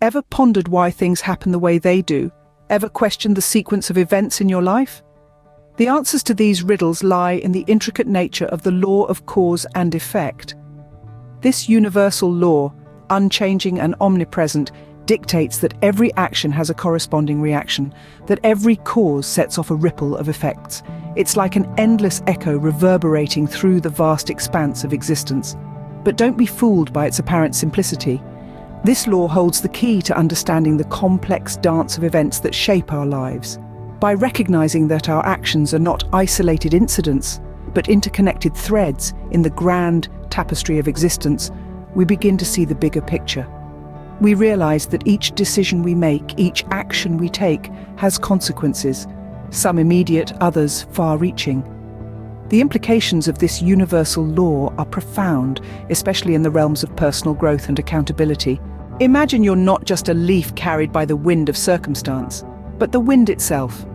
Ever pondered why things happen the way they do? Ever questioned the sequence of events in your life? The answers to these riddles lie in the intricate nature of the law of cause and effect. This universal law, unchanging and omnipresent, dictates that every action has a corresponding reaction, that every cause sets off a ripple of effects. It's like an endless echo reverberating through the vast expanse of existence. But don't be fooled by its apparent simplicity. This law holds the key to understanding the complex dance of events that shape our lives. By recognizing that our actions are not isolated incidents, but interconnected threads in the grand tapestry of existence, we begin to see the bigger picture. We realize that each decision we make, each action we take, has consequences, some immediate, others far-reaching. The implications of this universal law are profound, especially in the realms of personal growth and accountability. Imagine you're not just a leaf carried by the wind of circumstance, but the wind itself.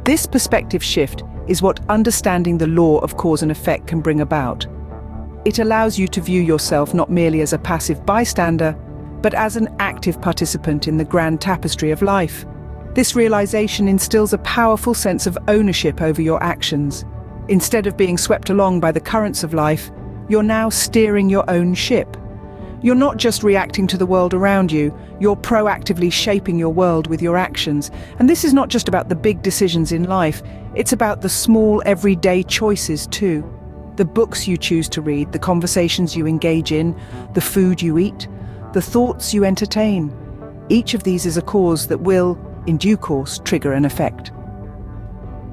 This perspective shift is what understanding the law of cause and effect can bring about. It allows you to view yourself not merely as a passive bystander, but as an active participant in the grand tapestry of life. This realization instills a powerful sense of ownership over your actions. Instead of being swept along by the currents of life, you're now steering your own ship. You're not just reacting to the world around you, you're proactively shaping your world with your actions. And this is not just about the big decisions in life, it's about the small, everyday choices too. The books you choose to read, the conversations you engage in, the food you eat, the thoughts you entertain. Each of these is a cause that will, in due course, trigger an effect.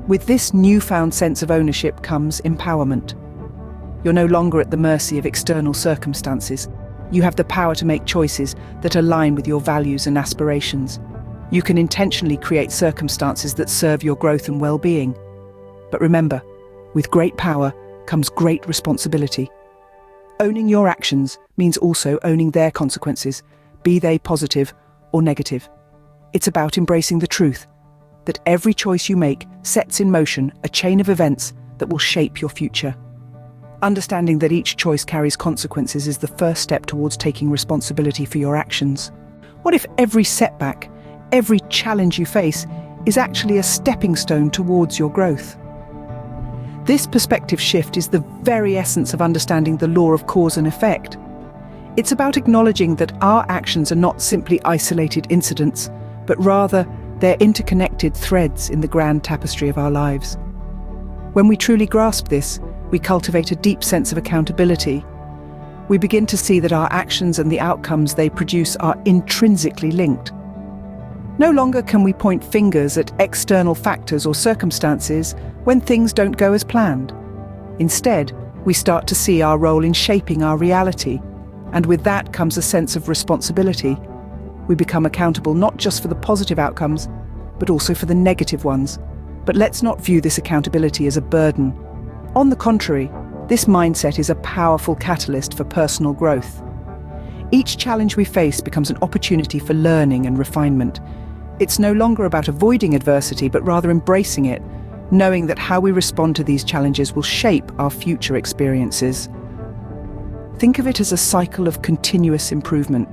With this newfound sense of ownership comes empowerment. You're no longer at the mercy of external circumstances. You have the power to make choices that align with your values and aspirations. You can intentionally create circumstances that serve your growth and well-being. But remember, with great power comes great responsibility. Owning your actions means also owning their consequences, be they positive or negative. It's about embracing the truth that every choice you make sets in motion a chain of events that will shape your future. Understanding that each choice carries consequences is the first step towards taking responsibility for your actions. What if every setback, every challenge you face, is actually a stepping stone towards your growth? This perspective shift is the very essence of understanding the law of cause and effect. It's about acknowledging that our actions are not simply isolated incidents, but rather they're interconnected threads in the grand tapestry of our lives. When we truly grasp this, we cultivate a deep sense of accountability. We begin to see that our actions and the outcomes they produce are intrinsically linked. No longer can we point fingers at external factors or circumstances when things don't go as planned. Instead, we start to see our role in shaping our reality, and with that comes a sense of responsibility. We become accountable not just for the positive outcomes, but also for the negative ones. But let's not view this accountability as a burden. On the contrary, this mindset is a powerful catalyst for personal growth. Each challenge we face becomes an opportunity for learning and refinement. It's no longer about avoiding adversity, but rather embracing it, knowing that how we respond to these challenges will shape our future experiences. Think of it as a cycle of continuous improvement.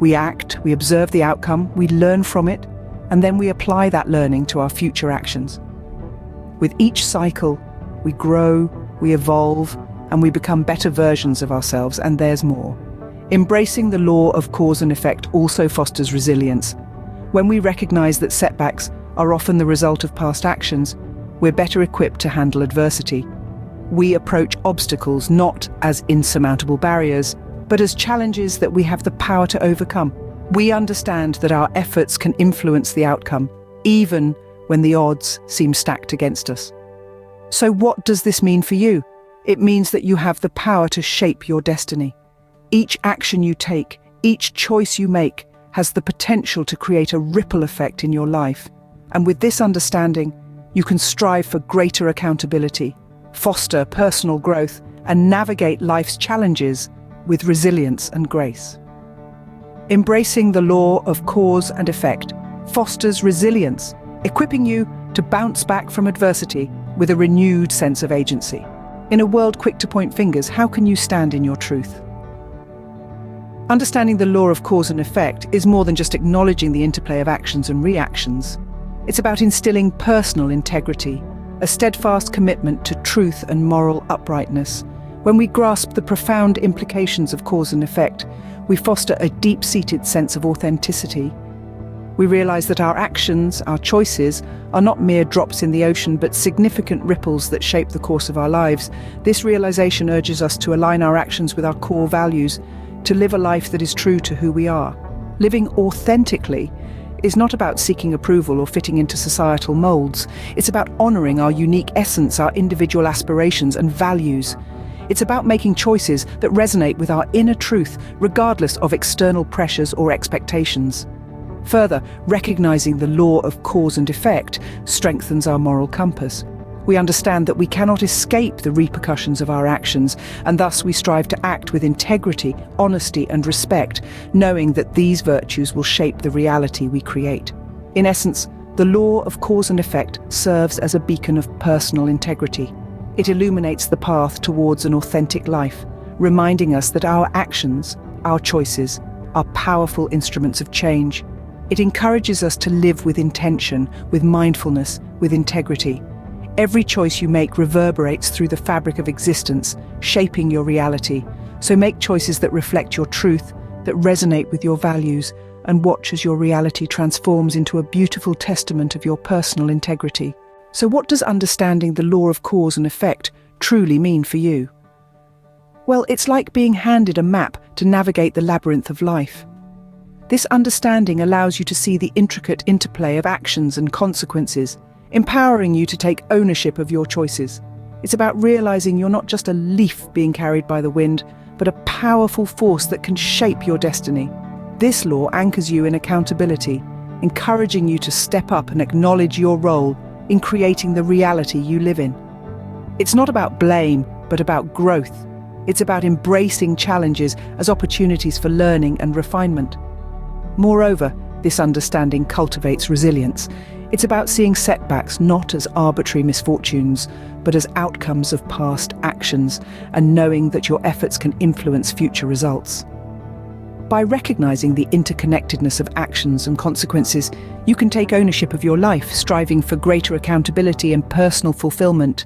We act, we observe the outcome, we learn from it, and then we apply that learning to our future actions. With each cycle, we grow, we evolve, and we become better versions of ourselves, and there's more. Embracing the law of cause and effect also fosters resilience. When we recognize that setbacks are often the result of past actions, we're better equipped to handle adversity. We approach obstacles not as insurmountable barriers, but as challenges that we have the power to overcome. We understand that our efforts can influence the outcome, even when the odds seem stacked against us. So what does this mean for you? It means that you have the power to shape your destiny. Each action you take, each choice you make, has the potential to create a ripple effect in your life. And with this understanding, you can strive for greater accountability, foster personal growth, and navigate life's challenges with resilience and grace. Embracing the law of cause and effect fosters resilience, equipping you to bounce back from adversity with a renewed sense of agency. In a world quick to point fingers, how can you stand in your truth? Understanding the law of cause and effect is more than just acknowledging the interplay of actions and reactions. It's about instilling personal integrity, a steadfast commitment to truth and moral uprightness. When we grasp the profound implications of cause and effect, we foster a deep-seated sense of authenticity. We realize that our actions, our choices, are not mere drops in the ocean, but significant ripples that shape the course of our lives. This realization urges us to align our actions with our core values, to live a life that is true to who we are. Living authentically is not about seeking approval or fitting into societal molds. It's about honoring our unique essence, our individual aspirations and values. It's about making choices that resonate with our inner truth, regardless of external pressures or expectations. Further, recognizing the law of cause and effect strengthens our moral compass. We understand that we cannot escape the repercussions of our actions, and thus we strive to act with integrity, honesty, and respect, knowing that these virtues will shape the reality we create. In essence, the law of cause and effect serves as a beacon of personal integrity. It illuminates the path towards an authentic life, reminding us that our actions, our choices, are powerful instruments of change. It encourages us to live with intention, with mindfulness, with integrity. Every choice you make reverberates through the fabric of existence, shaping your reality. So make choices that reflect your truth, that resonate with your values, and watch as your reality transforms into a beautiful testament of your personal integrity. So what does understanding the law of cause and effect truly mean for you? Well, it's like being handed a map to navigate the labyrinth of life. This understanding allows you to see the intricate interplay of actions and consequences, empowering you to take ownership of your choices. It's about realizing you're not just a leaf being carried by the wind, but a powerful force that can shape your destiny. This law anchors you in accountability, encouraging you to step up and acknowledge your role in creating the reality you live in. It's not about blame, but about growth. It's about embracing challenges as opportunities for learning and refinement. Moreover, this understanding cultivates resilience. It's about seeing setbacks not as arbitrary misfortunes, but as outcomes of past actions, and knowing that your efforts can influence future results. By recognizing the interconnectedness of actions and consequences, you can take ownership of your life, striving for greater accountability and personal fulfillment.